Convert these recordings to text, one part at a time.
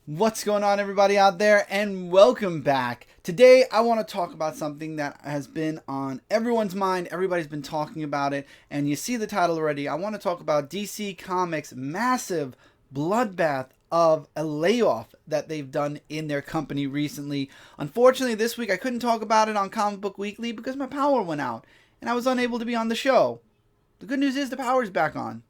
What's going on, everybody out there, and welcome back. Today I want to talk about something that has been on everyone's mind. Everybody's been talking about it, and you see the title already. I want to talk about DC Comics' massive bloodbath of a layoff that they've done in their company recently. Unfortunately, this week I couldn't talk about it on Comic Book Weekly because my power went out and I was unable to be on the show. The good news is the power's back on.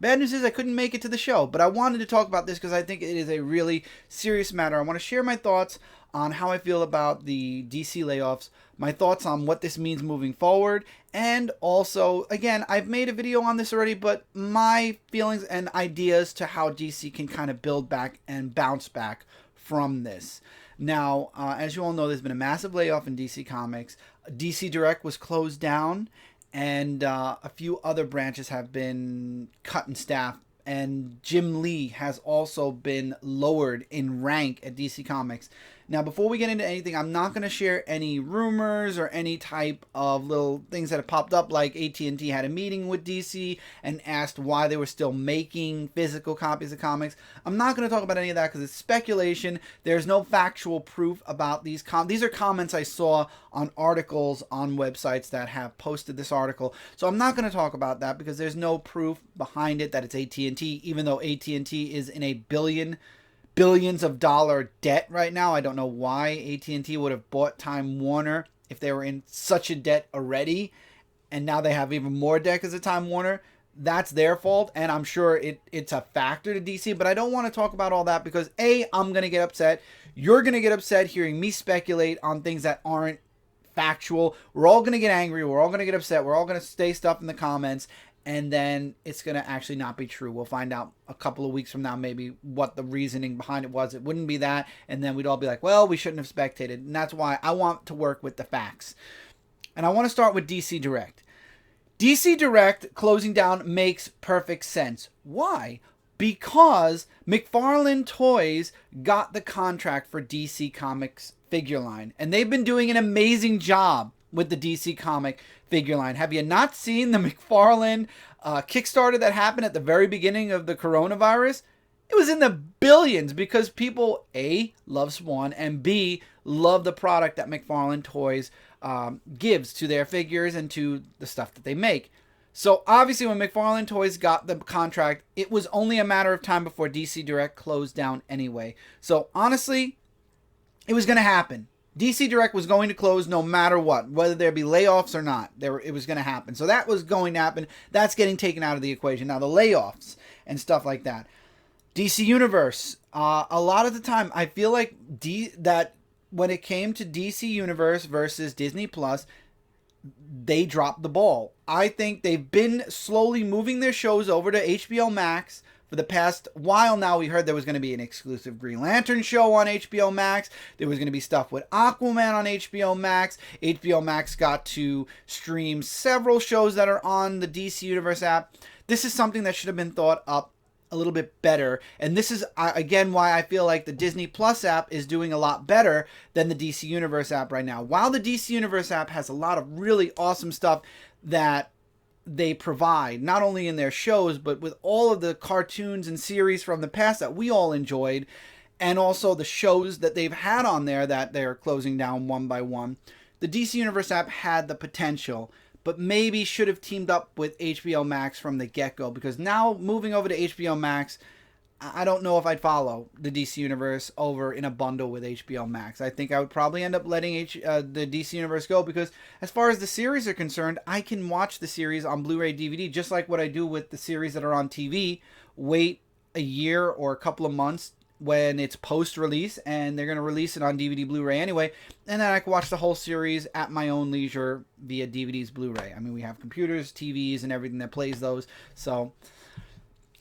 Bad news is I couldn't make it to the show, but I wanted to talk about this because I think it is a really serious matter. I want to share my thoughts on how I feel about the DC layoffs, my thoughts on what this means moving forward, and also, again, I've made a video on this already, but my feelings and ideas to how DC can kind of build back and bounce back from this. Now, as you all know, there's been a massive layoff in DC Comics. DC Direct was closed down, and a few other branches have been cut in staff, and Jim Lee has also been lowered in rank at DC Comics. Now, before we get into anything, I'm not going to share any rumors or any type of little things that have popped up, like AT&T had a meeting with DC and asked why they were still making physical copies of comics. I'm not going to talk about any of that because it's speculation. There's no factual proof about these these are comments I saw on articles on websites that have posted this article. So I'm not going to talk about that because there's no proof behind it that it's AT&T, even though AT&T is in a billions of dollar debt right now. I don't know why AT&T would have bought Time Warner if they were in such a debt already, and now they have even more debt as a Time Warner. That's their fault, and I'm sure it's a factor to DC, but I don't want to talk about all that because A, I'm going to get upset. You're going to get upset hearing me speculate on things that aren't factual. We're all going to get angry. We're all going to get upset. We're all going to say stuff in the comments, and then it's going to actually not be true. We'll find out a couple of weeks from now maybe what the reasoning behind it was. It wouldn't be that, and then we'd all be like, well, we shouldn't have spectated, and that's why I want to work with the facts. And I want to start with DC Direct. DC Direct closing down makes perfect sense. Why? Because McFarlane Toys got the contract for DC Comics figure line, and they've been doing an amazing job with the DC comic figure line. Have you not seen the McFarlane Kickstarter that happened at the very beginning of the coronavirus? It was in the billions because people, A, love Spawn, and B, love the product that McFarlane Toys gives to their figures and to the stuff that they make. So obviously when McFarlane Toys got the contract, it was only a matter of time before DC Direct closed down anyway. So honestly, it was going to happen. DC Direct was going to close no matter what, whether there be layoffs or not. It was going to happen. So that was going to happen. That's getting taken out of the equation. Now the layoffs and stuff like that. DC Universe. A lot of the time, I feel like that when it came to DC Universe versus Disney Plus, they dropped the ball. I think they've been slowly moving their shows over to HBO Max. For the past while now, we heard there was going to be an exclusive Green Lantern show on HBO Max. There was going to be stuff with Aquaman on HBO Max. HBO Max got to stream several shows that are on the DC Universe app. This is something that should have been thought up a little bit better. And this is, again, why I feel like the Disney Plus app is doing a lot better than the DC Universe app right now. While the DC Universe app has a lot of really awesome stuff that they provide, not only in their shows, but with all of the cartoons and series from the past that we all enjoyed, and also the shows that they've had on there that they're closing down one by one. The DC Universe app had the potential, but maybe should have teamed up with HBO Max from the get-go, because now moving over to HBO Max, I don't know if I'd follow the DC Universe over in a bundle with HBO Max. I think I would probably end up letting the DC Universe go because as far as the series are concerned, I can watch the series on Blu-ray DVD just like what I do with the series that are on TV. Wait a year or a couple of months when it's post-release, and they're going to release it on DVD Blu-ray anyway, and then I can watch the whole series at my own leisure via DVDs Blu-ray. I mean, we have computers, TVs, and everything that plays those, so...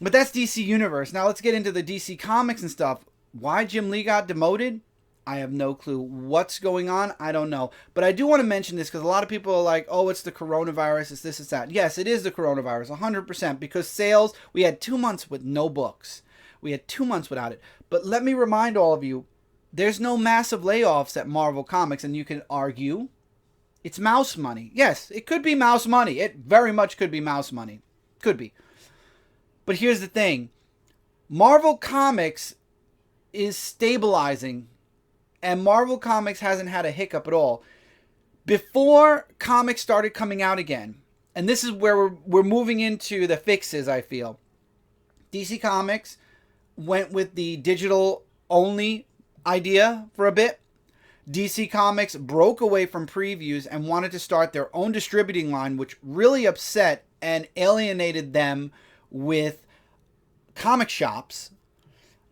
But that's DC Universe. Now let's get into the DC Comics and stuff. Why Jim Lee got demoted? I have no clue. What's going on? I don't know. But I do want to mention this because a lot of people are like, oh, it's the coronavirus, it's this, it's that. Yes, it is the coronavirus, 100%. Because sales, we had 2 months with no books. We had 2 months without it. But let me remind all of you, there's no massive layoffs at Marvel Comics, and you can argue it's mouse money. Yes, it could be mouse money. It very much could be mouse money. Could be. But here's the thing. Marvel Comics is stabilizing, and Marvel Comics hasn't had a hiccup at all. Before comics started coming out again, and this is where we're moving into the fixes, I feel. DC Comics went with the digital only idea for a bit. DC Comics broke away from previews and wanted to start their own distributing line, which really upset and alienated them with comic shops.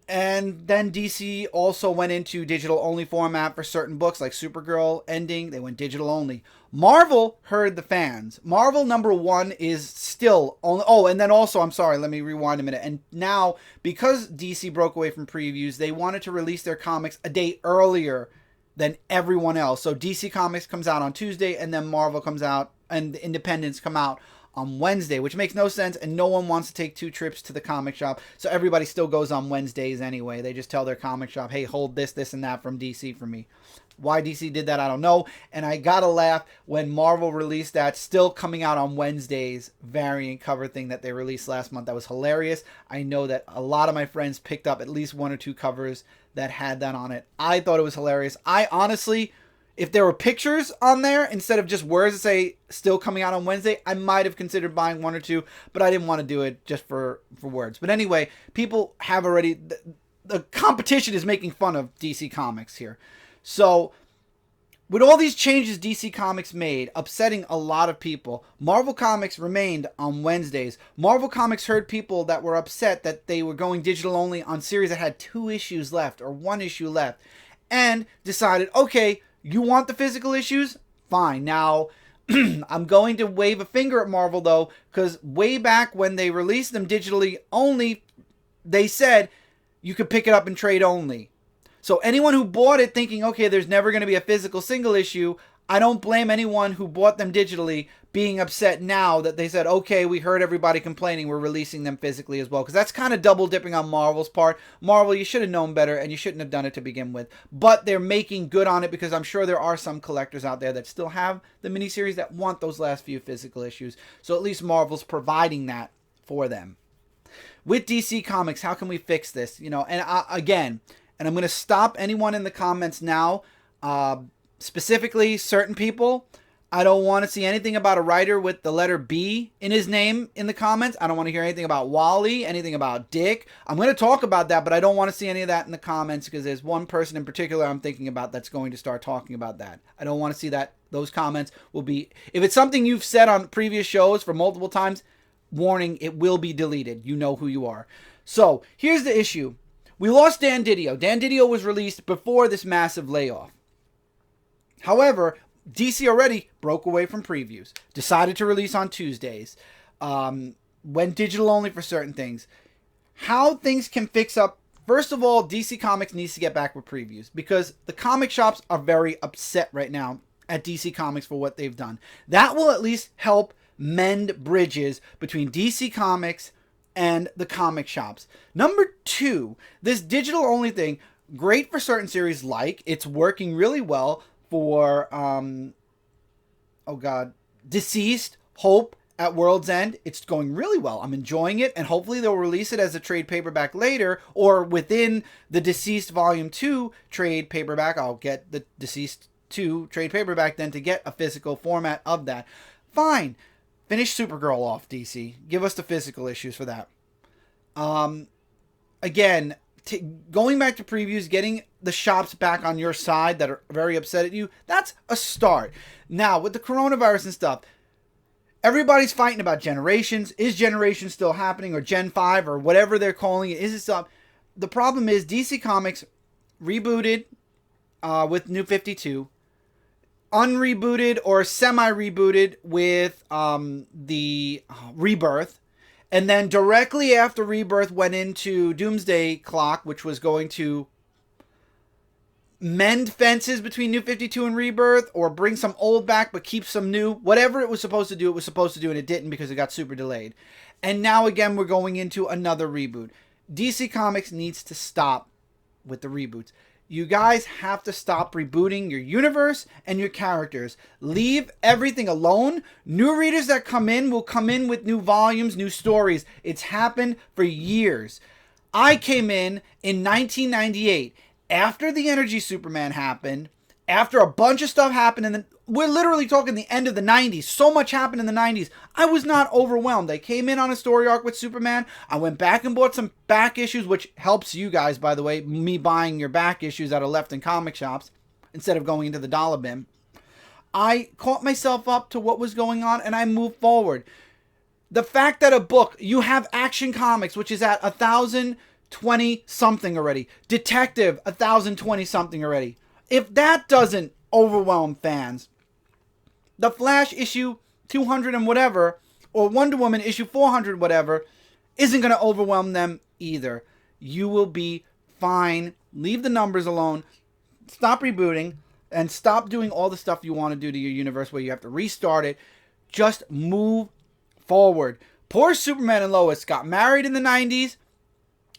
And then DC also went into digital only format for certain books like Supergirl ending. They went digital only. Marvel heard the fans. Marvel #1 is still only. Oh, and then also, I'm sorry, let me rewind a minute. And now, because DC broke away from previews, they wanted to release their comics a day earlier than everyone else. So DC Comics comes out on Tuesday, and then Marvel comes out, and the independents come out on Wednesday, which makes no sense, and no one wants to take 2 trips to the comic shop, so everybody still goes on Wednesdays anyway. They just tell their comic shop, hey, hold this, this, and that from DC for me. Why DC did that, I don't know, and I gotta laugh when Marvel released that still coming out on Wednesdays variant cover thing that they released last month. That was hilarious. I know that a lot of my friends picked up at least 1 or 2 covers that had that on it. I thought it was hilarious. I honestly, if there were pictures on there instead of just words that say still coming out on Wednesday, I might have considered buying 1 or 2, but I didn't want to do it just for words. But anyway, people have already, the competition is making fun of DC Comics here. So with all these changes DC Comics made, upsetting a lot of people, Marvel Comics remained on Wednesdays. Marvel Comics heard people that were upset that they were going digital only on series that had 2 issues left or 1 issue left, and decided, okay, you want the physical issues? Fine. Now, I'm going to wave a finger at Marvel, though, because way back when they released them digitally only, they said you could pick it up in trade only. So anyone who bought it thinking, okay, there's never going to be a physical single issue, I don't blame anyone who bought them digitally being upset now that they said, okay, we heard everybody complaining, we're releasing them physically as well. Because that's kind of double dipping on Marvel's part. Marvel, you should have known better, and you shouldn't have done it to begin with. But they're making good on it, because I'm sure there are some collectors out there that still have the miniseries that want those last few physical issues. So at least Marvel's providing that for them. With DC Comics, how can we fix this? You know, and again, and I'm going to stop anyone in the comments now, specifically certain people. I don't want to see anything about a writer with the letter B in his name in the comments. I don't want to hear anything about Wally, anything about Dick. I'm going to talk about that, but I don't want to see any of that in the comments, because there's one person in particular I'm thinking about that's going to start talking about that. I don't want to see that. Those comments will be, if it's something you've said on previous shows for multiple times, warning, it will be deleted. You know who you are. So here's the issue. We lost Dan Didio. Dan Didio was released before this massive layoff. However, DC already broke away from previews, decided to release on Tuesdays, went digital only for certain things. How things can fix up, first of all, DC Comics needs to get back with previews, because the comic shops are very upset right now at DC Comics for what they've done. That will at least help mend bridges between DC Comics and the comic shops. Number 2, this digital only thing, great for certain series, like it's working really well for Deceased, Hope at World's End. It's going really well. I'm enjoying it, and hopefully they'll release it as a trade paperback later, or within the Deceased Volume 2 trade paperback. I'll get the Deceased 2 trade paperback then to get a physical format of that. Fine. Finish Supergirl off, DC. Give us the physical issues for that. Again, going back to previews, getting the shops back on your side that are very upset at you, that's a start. Now, with the coronavirus and stuff, everybody's fighting about Generations. Is Generation still happening, or Gen 5, or whatever they're calling it? Is it still? The problem is DC Comics rebooted with New 52. Unrebooted or semi-rebooted with the Rebirth, and then directly after Rebirth went into Doomsday Clock, which was going to mend fences between New 52 and Rebirth, or bring some old back but keep some new. Whatever it was supposed to do, and it didn't, because it got super delayed. And now again we're going into another reboot. DC Comics needs to stop with the reboots. You guys have to stop rebooting your universe and your characters. Leave everything alone. New readers that come in will come in with new volumes, new stories. It's happened for years. I came in 1998 after the Energy Superman happened, after a bunch of stuff happened, and then we're literally talking the end of the 90s. So much happened in the 90s. I was not overwhelmed. I came in on a story arc with Superman. I went back and bought some back issues, which helps you guys, by the way, me buying your back issues that are left in comic shops instead of going into the dollar bin. I caught myself up to what was going on, and I moved forward. The fact that a book, you have Action Comics, which is at 1,020 something already. Detective, 1,020 something already. If that doesn't overwhelm fans, the Flash issue 200 and whatever, or Wonder Woman issue 400 whatever, isn't going to overwhelm them either. You will be fine. Leave the numbers alone. Stop rebooting and stop doing all the stuff you want to do to your universe where you have to restart it. Just move forward. Poor Superman and Lois got married in the 90s,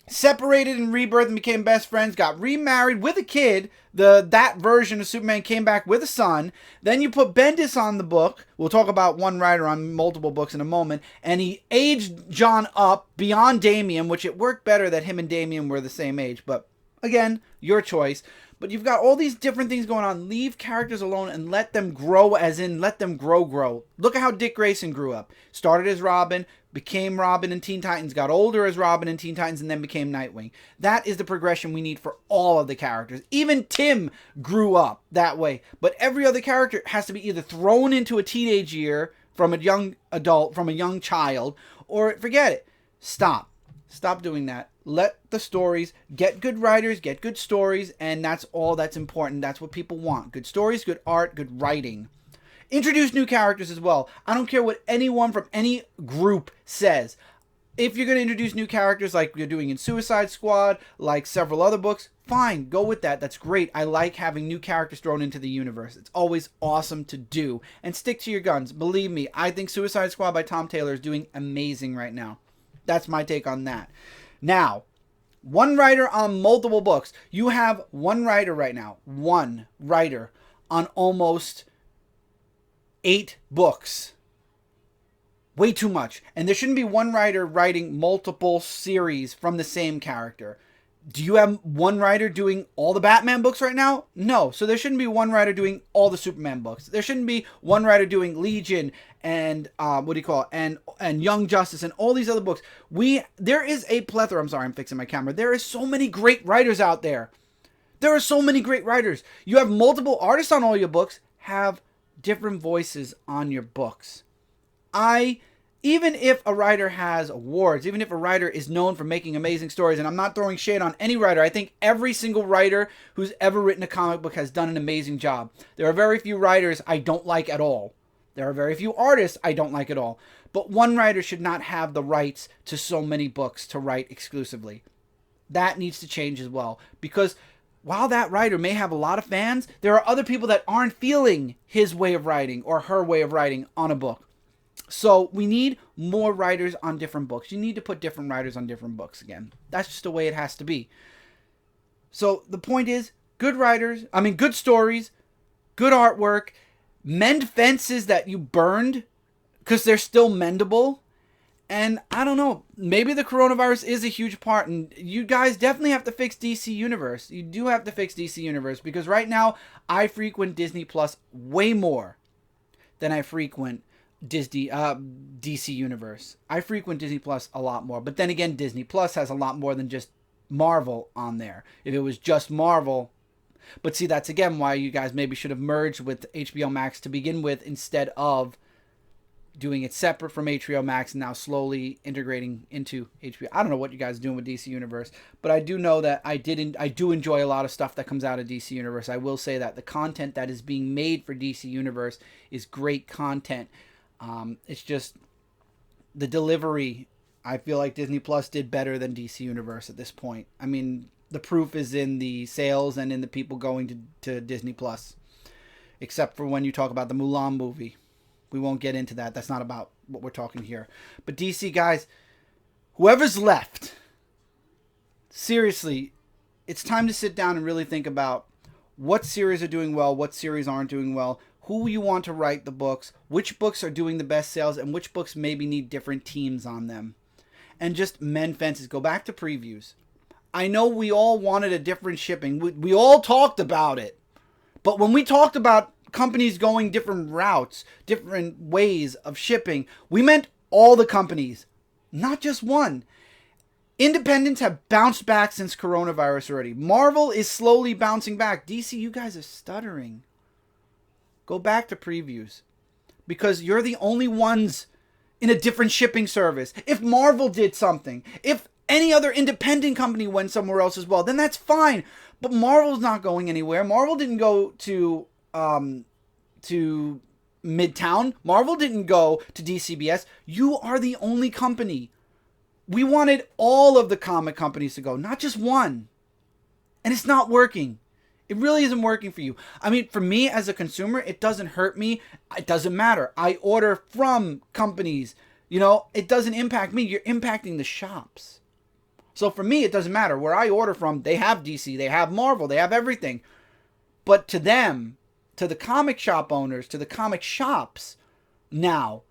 separated in Rebirth and became best friends, got remarried with a kid. That version of Superman came back with a son. Then you put Bendis on the book. We'll talk about one writer on multiple books in a moment. And he aged John up beyond Damian, which it worked better that him and Damian were the same age. But again, your choice. But you've got all these different things going on. Leave characters alone and let them grow, as in let them grow. Look at how Dick Grayson grew up. Started as Robin, became Robin in Teen Titans, got older as Robin in Teen Titans, and then became Nightwing. That is the progression we need for all of the characters. Even Tim grew up that way. But every other character has to be either thrown into a teenage year from a young adult, from a young child, or forget it. Stop doing that. Let the stories get good writers, get good stories, and that's all that's important. That's what people want. Good stories, good art, good writing. Introduce new characters as well. I don't care what anyone from any group says. If you're going to introduce new characters like you're doing in Suicide Squad, like several other books, fine, go with that. That's great. I like having new characters thrown into the universe. It's always awesome to do. And stick to your guns. Believe me, I think Suicide Squad by Tom Taylor is doing amazing right now. That's my take on that. Now, one writer on multiple books. You have one writer right now. One writer on almost 8 books. Way too much. And there shouldn't be one writer writing multiple series from the same character. Do you have one writer doing all the Batman books right now? No. So there shouldn't be one writer doing all the Superman books. There shouldn't be one writer doing Legion and and Young Justice and all these other books. There is a plethora. I'm sorry, I'm fixing my camera. There is so many great writers out there. There are so many great writers. You have multiple artists on all your books. Have different voices on your books. Even if a writer has awards, even if a writer is known for making amazing stories, and I'm not throwing shade on any writer, I think every single writer who's ever written a comic book has done an amazing job. There are very few writers I don't like at all. There are very few artists I don't like at all. But one writer should not have the rights to so many books to write exclusively. That needs to change as well. Because while that writer may have a lot of fans, there are other people that aren't feeling his way of writing or her way of writing on a book. So we need more writers on different books. You need to put different writers on different books again. That's just the way it has to be. So the point is, good stories, good artwork, mend fences that you burned because they're still mendable. And I don't know, maybe the coronavirus is a huge part, and you guys definitely have to fix DC Universe. You do have to fix DC Universe because right now I frequent Disney Plus way more than I frequent DC Universe. I frequent Disney Plus a lot more, but then again, Disney Plus has a lot more than just Marvel on there. If it was just Marvel, but see, that's again why you guys maybe should have merged with HBO Max to begin with instead of doing it separate from HBO Max and now slowly integrating into HBO. I don't know what you guys are doing with DC Universe, but I do know that I do enjoy a lot of stuff that comes out of DC Universe. I will say that the content that is being made for DC Universe is great content. It's just the delivery. I feel like Disney Plus did better than DC Universe at this point. I mean, the proof is in the sales and in the people going to Disney Plus, except for when you talk about the Mulan movie. We won't get into that. That's not about what we're talking here. But DC, guys, whoever's left, seriously, it's time to sit down and really think about what series are doing well, what series aren't doing well, who you want to write the books, which books are doing the best sales, and which books maybe need different teams on them. and just mend fences. Go back to previews. I know we all wanted a different shipping. We all talked about it. But when we talked about companies going different routes, different ways of shipping, we meant all the companies, not just one. Independents have bounced back since coronavirus already. Marvel is slowly bouncing back. DC, you guys are stuttering. Go back to previews. Because you're the only ones in a different shipping service. If Marvel did something, if any other independent company went somewhere else as well, then that's fine. But Marvel's not going anywhere. Marvel didn't go to Midtown. Marvel didn't go to DCBS. You are the only company. We wanted all of the comic companies to go, not just one. And it's not working. It really isn't working for you. I mean, for me as a consumer, it doesn't hurt me. It doesn't matter. I order from companies. You know, it doesn't impact me. You're impacting the shops. So for me, it doesn't matter. Where I order from, they have DC, they have Marvel, they have everything. But to them, to the comic shop owners, to the comic shops, now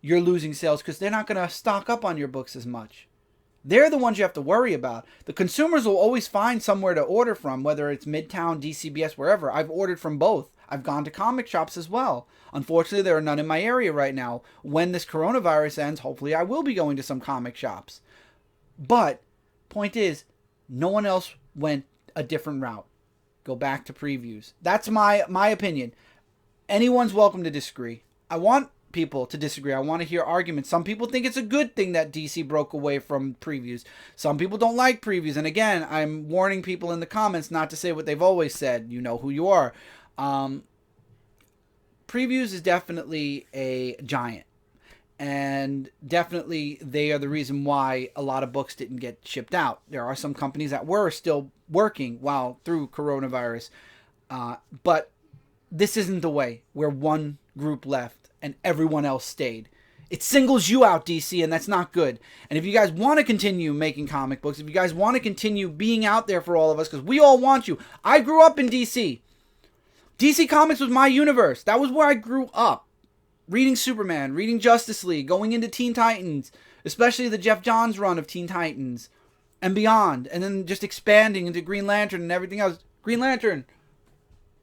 you're losing sales because they're not going to stock up on your books as much. They're the ones you have to worry about. The consumers will always find somewhere to order from, whether it's Midtown, DCBS, wherever. I've ordered from both. I've gone to comic shops as well. Unfortunately, there are none in my area right now. When this coronavirus ends, hopefully I will be going to some comic shops. But point is, no one else went a different route. Go back to previews. That's my opinion. Anyone's welcome to disagree. I want people to disagree. I want to hear arguments. Some people think it's a good thing that DC broke away from previews. Some people don't like previews. And again, I'm warning people in the comments not to say what they've always said. You know who you are. Previews is definitely a giant. And definitely they are the reason why a lot of books didn't get shipped out. There are some companies that were still working while through coronavirus. But this isn't the way where one group left and everyone else stayed. It singles you out, DC, and that's not good. And if you guys want to continue making comic books, if you guys want to continue being out there for all of us, because we all want you. I grew up in DC. DC Comics was my universe. That was where I grew up. Reading Superman, reading Justice League, going into Teen Titans, especially the Jeff Johns run of Teen Titans and beyond, and then just expanding into Green Lantern and everything else. Green Lantern,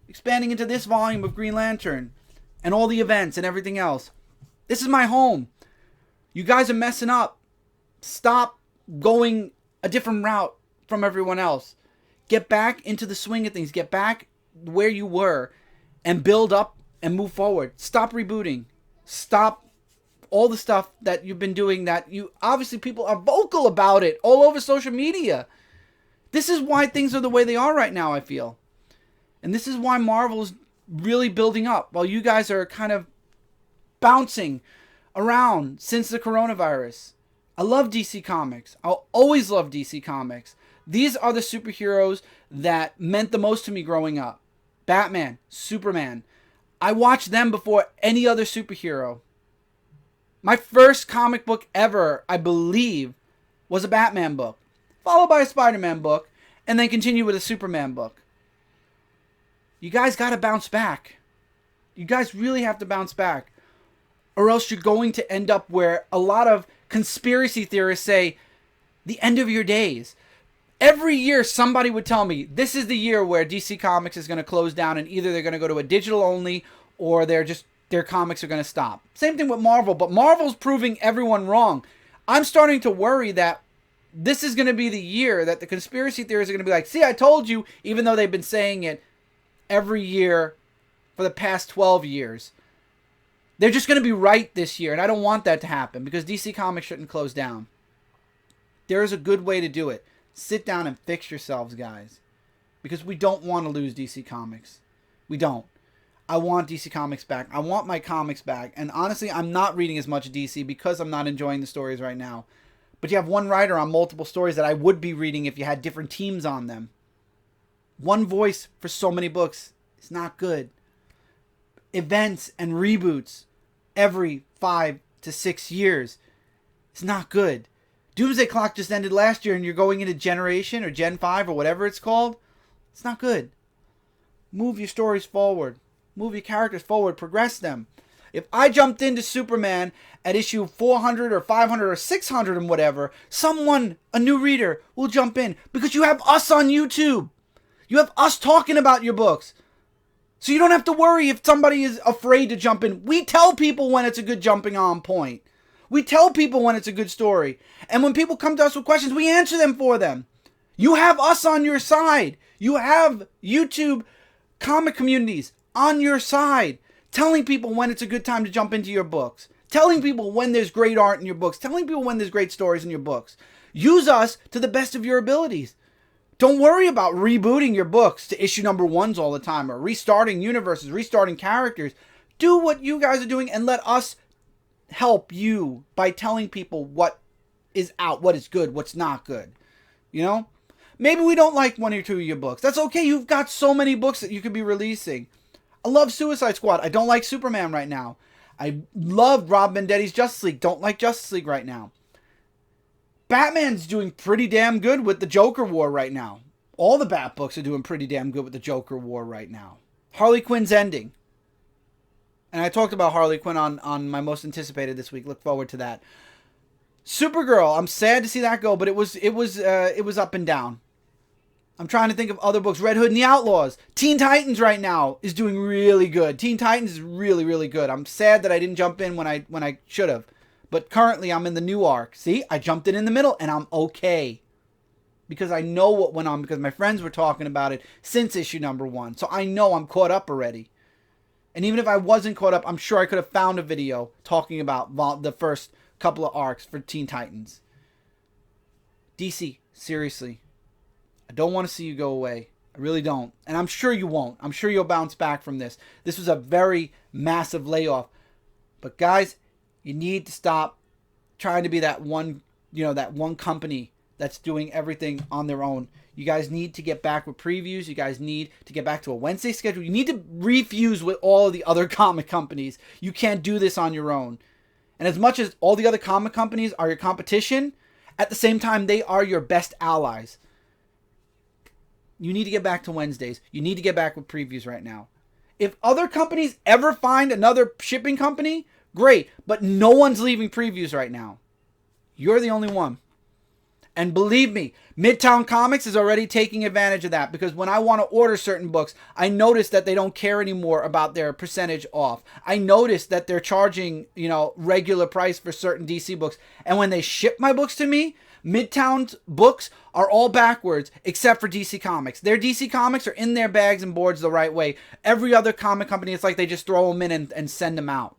expanding into this volume of Green Lantern and all the events and everything else. This is my home. You guys are messing up. Stop going a different route from everyone else. Get back into the swing of things. Get back where you were and build up and move forward. Stop rebooting. Stop all the stuff that you've been doing that you obviously people are vocal about it all over social media. This is why things are the way they are right now, I feel. And this is why Marvel's really building up while you guys are kind of bouncing around since the coronavirus. I love DC Comics. I'll always love DC Comics. These are the superheroes that meant the most to me growing up. Batman, Superman. I watched them before any other superhero. My first comic book ever, I believe, was a Batman book, followed by a Spider-Man book, and then continue with a Superman book. You guys got to bounce back. You guys really have to bounce back. Or else you're going to end up where a lot of conspiracy theorists say, the end of your days. Every year somebody would tell me, this is the year where DC Comics is going to close down and either they're going to go to a digital only or their comics are going to stop. Same thing with Marvel, but Marvel's proving everyone wrong. I'm starting to worry that this is going to be the year that the conspiracy theorists are going to be like, see, I told you, even though they've been saying it every year for the past 12 years. They're just going to be right this year, and I don't want that to happen because DC Comics shouldn't close down. There is a good way to do it. Sit down and fix yourselves, guys, because we don't want to lose DC Comics. We don't. I want DC Comics back. I want my comics back, and honestly, I'm not reading as much DC because I'm not enjoying the stories right now. But you have one writer on multiple stories that I would be reading if you had different teams on them. One voice for so many books is not good. Events and reboots every 5 to 6 years. It's not good. Doomsday Clock just ended last year and you're going into Generation or Gen 5 or whatever it's called. It's not good. Move your stories forward. Move your characters forward. Progress them. If I jumped into Superman at issue 400 or 500 or 600 and whatever, someone, a new reader, will jump in because you have us on YouTube. You have us talking about your books. So you don't have to worry if somebody is afraid to jump in. We tell people when it's a good jumping on point. We tell people when it's a good story. And when people come to us with questions, we answer them for them. You have us on your side. You have YouTube comic communities on your side, telling people when it's a good time to jump into your books, telling people when there's great art in your books, telling people when there's great stories in your books. Use us to the best of your abilities. Don't worry about rebooting your books to issue number ones all the time or restarting universes, restarting characters. Do what you guys are doing and let us help you by telling people what is out, what is good, what's not good. You know? Maybe we don't like one or two of your books. That's okay. You've got so many books that you could be releasing. I love Suicide Squad. I don't like Superman right now. I love Rob Vendetti's Justice League. Don't like Justice League right now. Batman's doing pretty damn good with the Joker War right now. All the Bat books are doing pretty damn good with the Joker War right now. Harley Quinn's ending. And I talked about Harley Quinn on my most anticipated this week. Look forward to that. Supergirl. I'm sad to see that go, but it was up and down. I'm trying to think of other books. Red Hood and the Outlaws. Teen Titans right now is doing really good. Teen Titans is really, really good. I'm sad that I didn't jump in when I should have. But currently, I'm in the new arc. See, I jumped in the middle, and I'm okay. Because I know what went on, because my friends were talking about it since issue number 1. So I know I'm caught up already. And even if I wasn't caught up, I'm sure I could have found a video talking about the first couple of arcs for Teen Titans. DC, seriously. I don't want to see you go away. I really don't. And I'm sure you won't. I'm sure you'll bounce back from this. This was a very massive layoff. But guys, you need to stop trying to be that one company that's doing everything on their own. You guys need to get back with previews. You guys need to get back to a Wednesday schedule. You need to refuse with all of the other comic companies. You can't do this on your own. And as much as all the other comic companies are your competition, at the same time, they are your best allies. You need to get back to Wednesdays. You need to get back with previews right now. If other companies ever find another shipping company, great. But no one's leaving previews right now. You're the only one. And believe me, Midtown Comics is already taking advantage of that, because when I want to order certain books, I notice that they don't care anymore about their percentage off. I notice that they're charging, regular price for certain DC books. And when they ship my books to me, Midtown's books are all backwards except for DC Comics. Their DC Comics are in their bags and boards the right way. Every other comic company, it's like they just throw them in and send them out.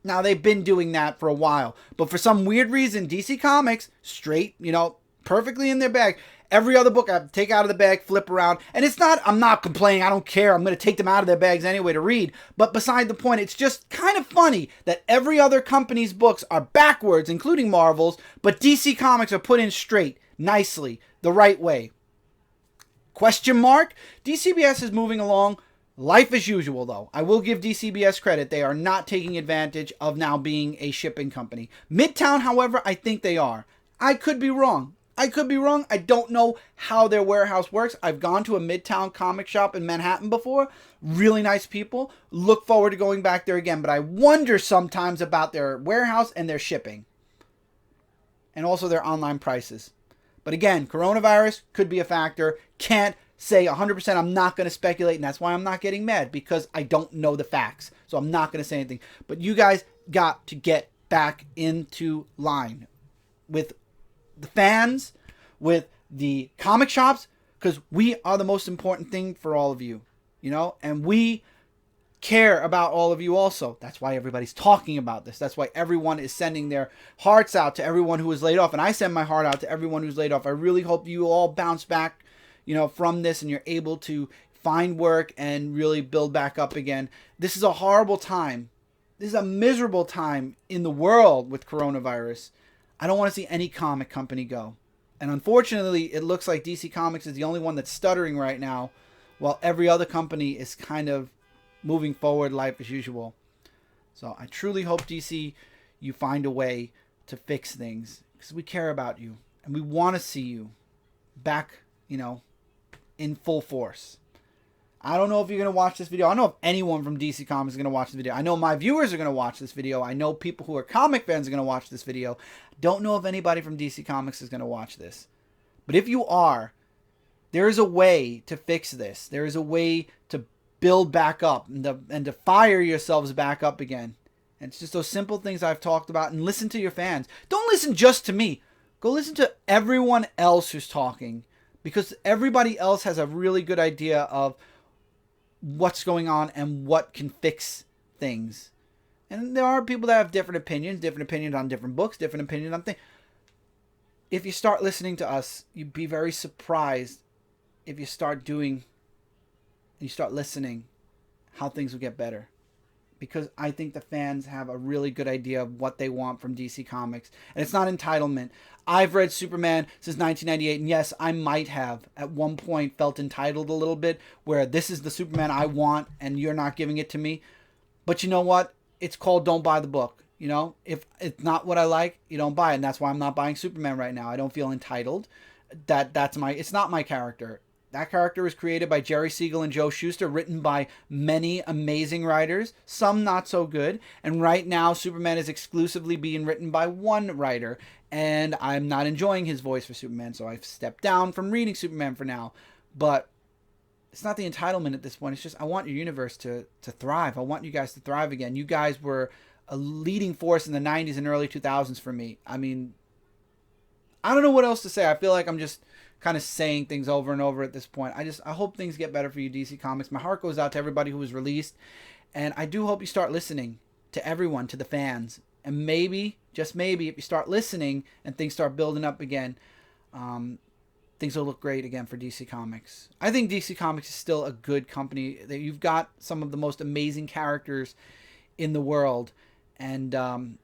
Now, they've been doing that for a while. But for some weird reason, DC Comics, straight, perfectly in their bag. Every other book I take out of the bag, flip around. And I'm not complaining. I don't care. I'm going to take them out of their bags anyway to read. But beside the point, it's just kind of funny that every other company's books are backwards, including Marvel's. But DC Comics are put in straight, nicely, the right way. Question mark? DCBS is moving along. Life as usual, though. I will give DCBS credit. They are not taking advantage of now being a shipping company. Midtown, however, I think they are. I could be wrong. I don't know how their warehouse works. I've gone to a Midtown comic shop in Manhattan before. Really nice people. Look forward to going back there again. But I wonder sometimes about their warehouse and their shipping. And also their online prices. But again, coronavirus could be a factor. Can't say 100%. I'm not going to speculate, and that's why I'm not getting mad, because I don't know the facts. So I'm not going to say anything. But you guys got to get back into line with the fans, with the comic shops, because we are the most important thing for all of you, and we care about all of you also. That's why everybody's talking about this. That's why everyone is sending their hearts out to everyone who is laid off, and I send my heart out to everyone who's laid off. I really hope you all bounce back from this, and you're able to find work and really build back up again. This is a horrible time. This is a miserable time in the world with coronavirus. I don't want to see any comic company go. And unfortunately, it looks like DC Comics is the only one that's stuttering right now, while every other company is kind of moving forward, life as usual. So I truly hope, DC, you find a way to fix things, because we care about you, and we want to see you back, in full force. I don't know if you're going to watch this video. I don't know if anyone from DC Comics is going to watch this video. I know my viewers are going to watch this video. I know people who are comic fans are going to watch this video. Don't know if anybody from DC Comics is going to watch this. But if you are, there is a way to fix this. There is a way to build back up and to fire yourselves back up again. And it's just those simple things I've talked about. And listen to your fans. Don't listen just to me. Go listen to everyone else who's talking. Because everybody else has a really good idea of what's going on and what can fix things. And there are people that have different opinions on different books, different opinions on things. If you start listening to us, you'd be very surprised if you start doing, you start listening, how things will get better. Because I think the fans have a really good idea of what they want from DC Comics. And it's not entitlement. I've read Superman since 1998, and yes, I might have at one point felt entitled a little bit, where this is the Superman I want and you're not giving it to me. But you know what? It's called don't buy the book. You know, if it's not what I like, you don't buy it. And that's why I'm not buying Superman right now. I don't feel entitled. It's not my character. That character was created by Jerry Siegel and Joe Shuster, written by many amazing writers, some not so good. And right now, Superman is exclusively being written by one writer. And I'm not enjoying his voice for Superman, so I've stepped down from reading Superman for now. But it's not the entitlement at this point. It's just I want your universe to thrive. I want you guys to thrive again. You guys were a leading force in the 90s and early 2000s for me. I mean, I don't know what else to say. I feel like I'm just kind of saying things over and over at this point. I hope things get better for you, DC Comics. My heart goes out to everybody who was released, and I do hope you start listening to everyone, to the fans. And maybe, just maybe, if you start listening and things start building up again, things will look great again for DC Comics. I think DC Comics is still a good company. You've got some of the most amazing characters in the world, and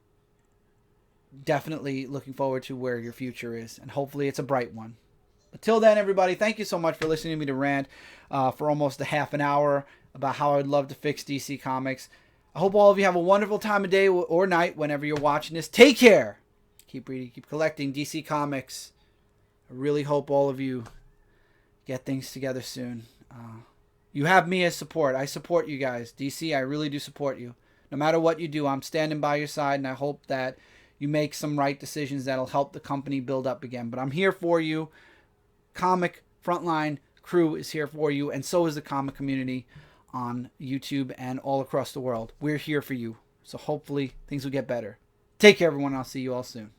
definitely looking forward to where your future is, and hopefully it's a bright one. Until then, everybody, thank you so much for listening to me to rant for almost a half an hour about how I'd love to fix DC Comics. I hope all of you have a wonderful time of day or night whenever you're watching this. Take care. Keep reading, keep collecting DC Comics. I really hope all of you get things together soon. You have me as support. I support you guys. DC, I really do support you. No matter what you do, I'm standing by your side, and I hope that you make some right decisions that'll help the company build up again. But I'm here for you. Comic Frontline crew is here for you, and so is the comic community on YouTube and all across the world. We're here for you. So hopefully things will get better. Take care, everyone. I'll see you all soon.